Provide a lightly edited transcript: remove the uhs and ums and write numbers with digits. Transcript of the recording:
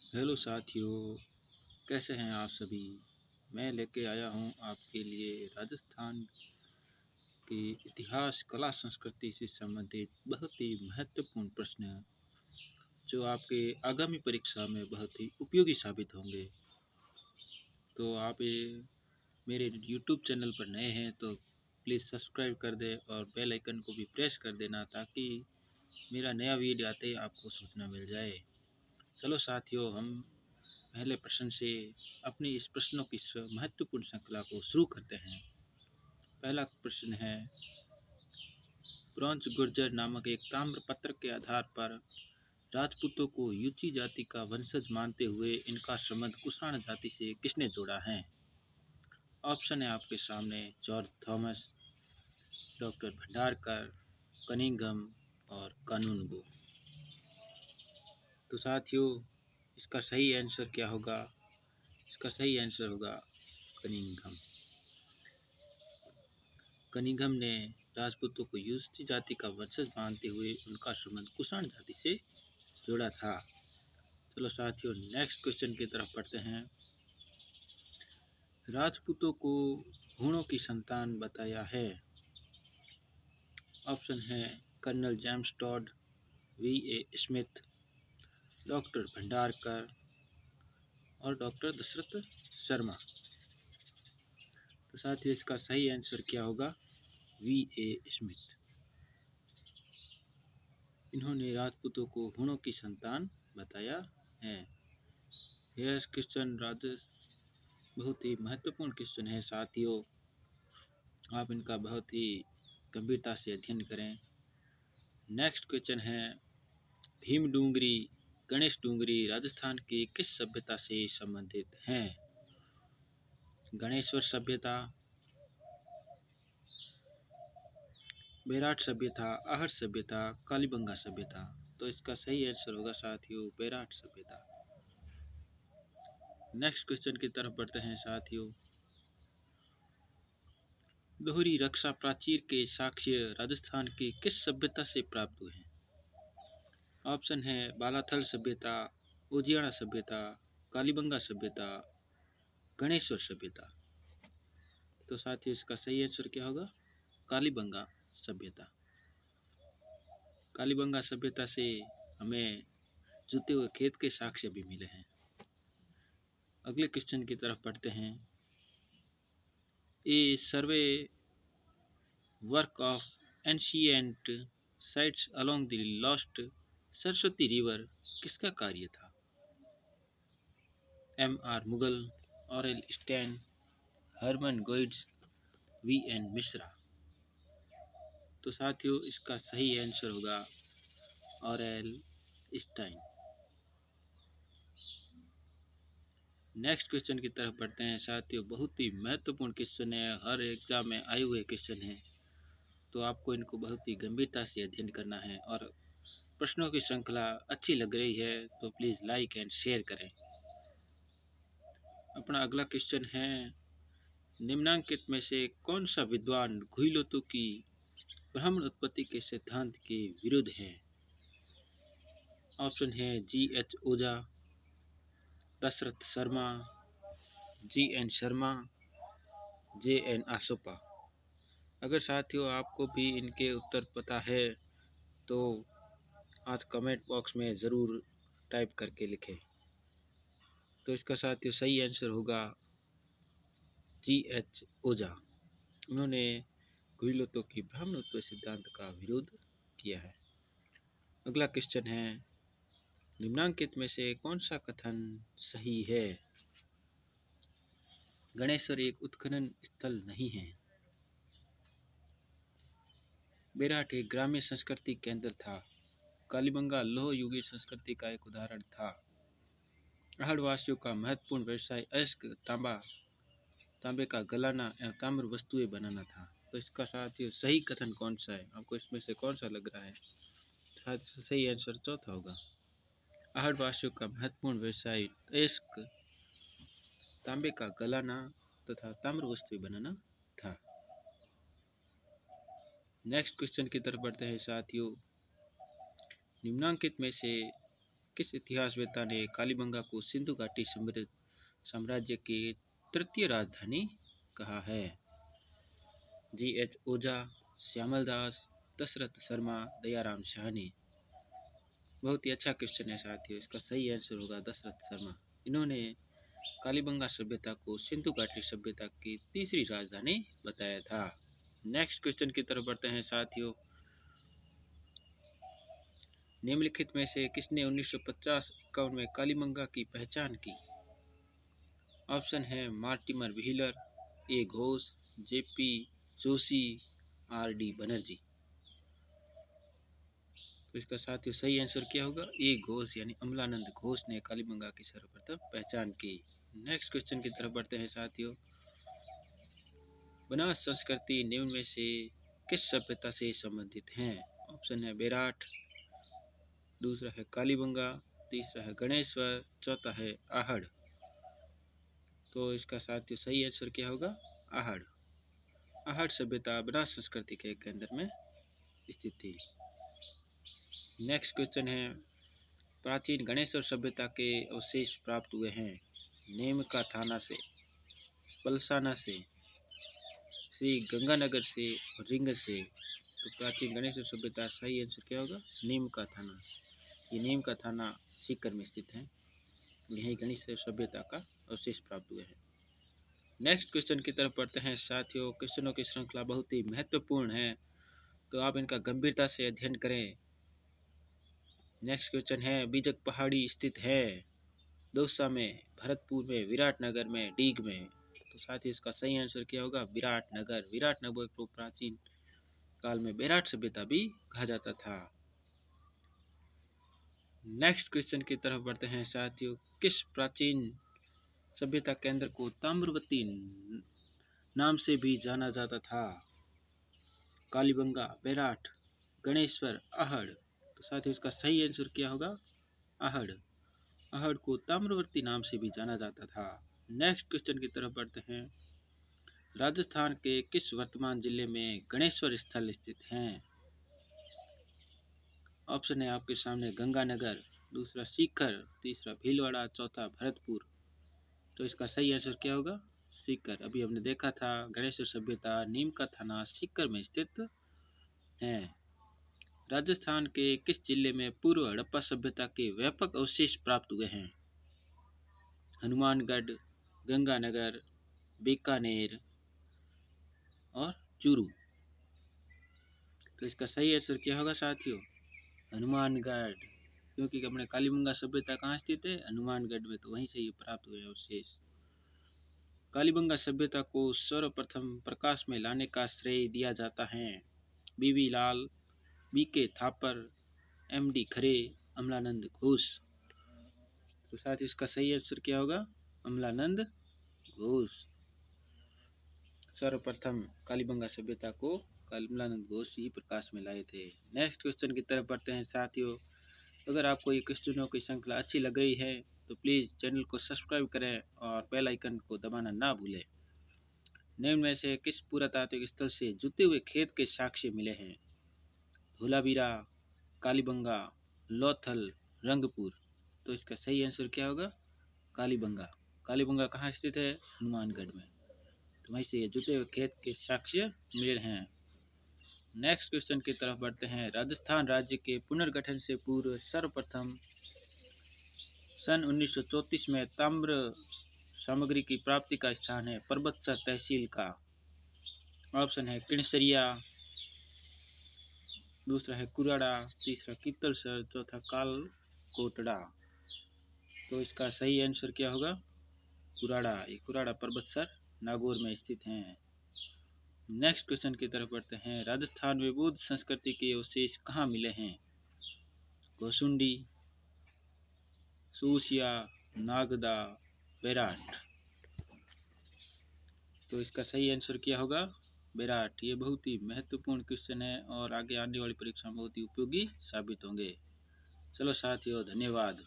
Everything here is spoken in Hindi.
हेलो साथियों, कैसे हैं आप सभी। मैं लेके आया हूं आपके लिए राजस्थान के इतिहास, कला, संस्कृति से संबंधित बहुत ही महत्वपूर्ण प्रश्न जो आपके आगामी परीक्षा में बहुत ही उपयोगी साबित होंगे। तो आप ये मेरे यूट्यूब चैनल पर नए हैं तो प्लीज़ सब्सक्राइब कर दें और बेल आइकन को भी प्रेस कर देना ताकि मेरा नया वीडियो आते ही आपको सूचना मिल जाए। चलो साथियों, हम पहले प्रश्न से अपनी इस प्रश्नों की महत्वपूर्ण श्रृंखला को शुरू करते हैं। पहला प्रश्न है, ब्रॉन्ज गुर्जर नामक एक ताम्र पत्र के आधार पर राजपूतों को यूची जाति का वंशज मानते हुए इनका संबंध कुषाण जाति से किसने जोड़ा है। ऑप्शन है आपके सामने, George Thomas, doctor Bhandarkar, Cunningham और कानूनगो। तो साथियों, इसका सही आंसर क्या होगा। इसका सही आंसर होगा कनिंघम। कनिंघम ने राजपूतों को यूसी जाति का वंशज मानते हुए उनका संबंध कुषाण जाति से जोड़ा था। चलो साथियों, नेक्स्ट क्वेश्चन की तरफ पढ़ते हैं। राजपूतों को हूणों की संतान बताया है। ऑप्शन है colonel James Tod, V A. Smith, doctor Bhandarkar और डॉक्टर दशरथ शर्मा। तो साथियों, इसका सही आंसर क्या होगा, वी.ए. स्मिथ। इन्होंने राजपूतों को हूणों की संतान बताया है। यह क्वेश्चन बहुत ही महत्वपूर्ण क्वेश्चन है साथियों, आप इनका बहुत ही गंभीरता से अध्ययन करें। नेक्स्ट क्वेश्चन है, भीम डूंगरी, गणेश डूंगरी राजस्थान की किस सभ्यता से संबंधित हैं। गणेश्वर सभ्यता, बेराट सभ्यता, आहट सभ्यता, कालीबंगा सभ्यता। तो इसका सही आंसर होगा साथियों बेराट सभ्यता। नेक्स्ट क्वेश्चन की तरफ बढ़ते हैं साथियों। दोहरी रक्षा प्राचीर के साक्ष्य राजस्थान की किस सभ्यता से प्राप्त हुए हैं। ऑप्शन है बालाथल सभ्यता, उजियाना सभ्यता, कालीबंगा सभ्यता, गणेश्वर सभ्यता। तो साथियों, इसका सही आंसर क्या होगा, कालीबंगा सभ्यता। कालीबंगा सभ्यता से हमें जुते हुए खेत के साक्ष्य भी मिले हैं। अगले क्वेश्चन की तरफ पढ़ते हैं। A survey work of ancient sites along the lost Saraswati river किसका कार्य था। M.R. Mughal, Aurel Stein, Hermann Goetz, V.N. Mishra. तो साथियों, इसका सही आंसर होगा ऑरेल स्टाइन। नेक्स्ट क्वेश्चन की तरफ बढ़ते हैं साथियों। बहुत ही महत्वपूर्ण क्वेश्चन है, हर एग्जाम में आए हुए क्वेश्चन हैं, तो आपको इनको बहुत ही गंभीरता से अध्ययन करना है। और प्रश्नों की श्रृंखला अच्छी लग रही है तो प्लीज़ लाइक एंड शेयर करें। अपना अगला क्वेश्चन है, निम्नांकित में से कौन सा विद्वान घुइलोतु की ब्राह्मण उत्पत्ति के सिद्धांत के विरुद्ध है। ऑप्शन है G.H. ओझा, दशरथ शर्मा, G.N. शर्मा, J.N. आसोपा। अगर साथियों आपको भी इनके उत्तर पता है तो आज कमेंट बॉक्स में ज़रूर टाइप करके लिखें। तो इसका साथियों सही आंसर होगा G.H. ओझा। उन्होंने घुइलोतु की ब्राह्मणत्व सिद्धांत का विरोध किया है। अगला क्वेश्चन है, निम्नांकित में से कौन सा कथन सही है। गणेश्वर एक उत्खनन स्थल नहीं है। बेराट एक ग्रामीण संस्कृति केंद्र था। कालीबंगा लौह युगीन संस्कृति का एक उदाहरण था। आहड़वासियों का महत्वपूर्ण व्यवसाय अयस्क तांबे का गलाना एवं ताम्र वस्तुएं बनाना था। तो इसका साथियों सही कथन कौन सा है, आपको इसमें से कौन सा लग रहा है। सही आंसर चौथा होगा। आहड़वासियों का महत्वपूर्ण व्यवसाय अयस्क तांबे का गलाना तथा ताम्र वस्तुएं बनाना था। नेक्स्ट क्वेश्चन की तरफ बढ़ते हैं साथियों। निम्नांकित में से किस इतिहासवेत्ता ने कालीबंगा को सिंधु घाटी साम्राज्य की तृतीय राजधानी कहा है? G.H. ओझा, श्यामल दास, दशरथ शर्मा, दयाराम साहनी। बहुत ही अच्छा क्वेश्चन है साथियों। इसका सही आंसर होगा दशरथ शर्मा। इन्होंने कालीबंगा सभ्यता को सिंधु घाटी सभ्यता की तीसरी राजधानी बताया था। नेक्स्ट क्वेश्चन की तरफ बढ़ते हैं साथियों। निम्नलिखित में से किसने 1950-51 में कालीबंगा की पहचान की? ऑप्शन है मार्टिमर व्हीलर, ए घोष, जेपी जोशी, आर.डी. बनर्जी। तो इसका साथियों सही आंसर क्या होगा? ए घोष यानी अमलानंद घोष ने कालीबंगा की सर्वप्रथम पहचान की। नेक्स्ट क्वेश्चन की तरफ बढ़ते हैं साथियों। बनास संस्कृति निम्न में से किस सभ्यता से संबंधित है? ऑप्शन है बेराट, दूसरा है कालीबंगा, तीसरा है गणेश्वर, चौथा है आहड़। तो इसका साथियों सही आंसर क्या होगा? आहड़। आहड़ सभ्यता बनास संस्कृति के केंद्र में स्थित थी। नेक्स्ट क्वेश्चन है प्राचीन गणेश्वर सभ्यता के अवशेष प्राप्त हुए हैं? नेमका थाना से, पलसाना से, श्री गंगानगर से और रिंग से। तो प्राचीन गणेश्वर सभ्यता सही आंसर क्या होगा? नेमका थाना। ये नेमका थाना सीकर में स्थित है। यही गणेश्वर सभ्यता का अवशेष प्राप्त हुए हैं। नेक्स्ट क्वेश्चन की तरफ बढ़ते हैं साथियों। क्वेश्चनों की श्रृंखला बहुत ही महत्वपूर्ण है, तो आप इनका गंभीरता से अध्ययन करें। नेक्स्ट क्वेश्चन है बीजक पहाड़ी स्थित है? दौसा में, भरतपुर में, विराटनगर में, डीग में। तो साथ ही इसका सही आंसर क्या होगा? विराटनगर। विराटनगर को प्राचीन काल में बेराट सभ्यता भी कहा जाता था। नेक्स्ट क्वेश्चन की तरफ बढ़ते हैं साथियों। किस प्राचीन सभ्यता केंद्र को ताम्रवती नाम से भी जाना जाता था? कालीबंगा, बेराट, गणेश्वर, आहड़। तो साथ ही इसका सही आंसर क्या होगा? आहड़। आहड़ को ताम्रवर्ती नाम से भी जाना जाता था। नेक्स्ट क्वेश्चन की तरफ बढ़ते हैं। राजस्थान के किस वर्तमान जिले में गणेश्वर स्थल स्थित हैं? ऑप्शन है आपके सामने गंगानगर, दूसरा सीकर, तीसरा भीलवाड़ा, चौथा भरतपुर। तो इसका सही आंसर क्या होगा? सीकर। अभी हमने देखा था गणेश्वर सभ्यता नीमका थाना सीकर में स्थित है। राजस्थान के किस जिले में पूर्व हड़प्पा सभ्यता के व्यापक अवशेष प्राप्त हुए हैं? हनुमानगढ़, गंगानगर, बीकानेर और चूरू। तो इसका सही आंसर क्या होगा साथियों? हनुमानगढ़। क्योंकि अपने कालीबंगा सभ्यता कहाँ स्थित है? हनुमानगढ़ में। तो वहीं से ये प्राप्त हुए अवशेष। कालीबंगा सभ्यता को सर्वप्रथम प्रकाश में लाने का श्रेय दिया जाता है बीवी लाल, बीके थापर, एमडी खरे, अमलानंद घोष। तो साथ इसका सही आंसर क्या होगा? अमलानंद घोष। सर्वप्रथम कालीबंगा सभ्यता को अमलानंद घोष ही प्रकाश में लाए थे। नेक्स्ट क्वेश्चन की तरफ बढ़ते हैं साथियों। अगर आपको ये क्वेश्चनों की श्रृंखला अच्छी लग रही है तो प्लीज़ चैनल को सब्सक्राइब करें और बेल आइकन को दबाना ना भूलें। निम्न में से किस पुरातात्विक स्थल से जुते हुए खेत के साक्ष्य मिले हैं? धोलावीरा, कालीबंगा, लोथल, रंगपुर। तो इसका सही आंसर क्या होगा? कालीबंगा। कालीबंगा कहाँ स्थित है? हनुमानगढ़ में। तो वहीं से जुटे हुए खेत के साक्ष्य मिले हैं। नेक्स्ट क्वेश्चन की तरफ बढ़ते हैं। राजस्थान राज्य के पुनर्गठन से पूर्व सर्वप्रथम सन 1934 में ताम्र सामग्री की प्राप्ति का स्थान है परबतसर तहसील का। ऑप्शन है किणसरिया, दूसरा है कुराड़ा, तीसरा कित्तलसर, चौथा कालकोटड़ा। तो इसका सही आंसर क्या होगा? कुराड़ा। ये कुराड़ा परबतसर नागौर में स्थित हैं। नेक्स्ट क्वेश्चन की तरफ बढ़ते हैं। राजस्थान में बौद्ध संस्कृति के अवशेष कहाँ मिले हैं? घोसुंडी, सूसिया, नागदा, बेराट। तो इसका सही आंसर क्या होगा? बेराट। ये बहुत ही महत्वपूर्ण क्वेश्चन है और आगे आने वाली परीक्षा में बहुत ही उपयोगी साबित होंगे। चलो साथियों, धन्यवाद।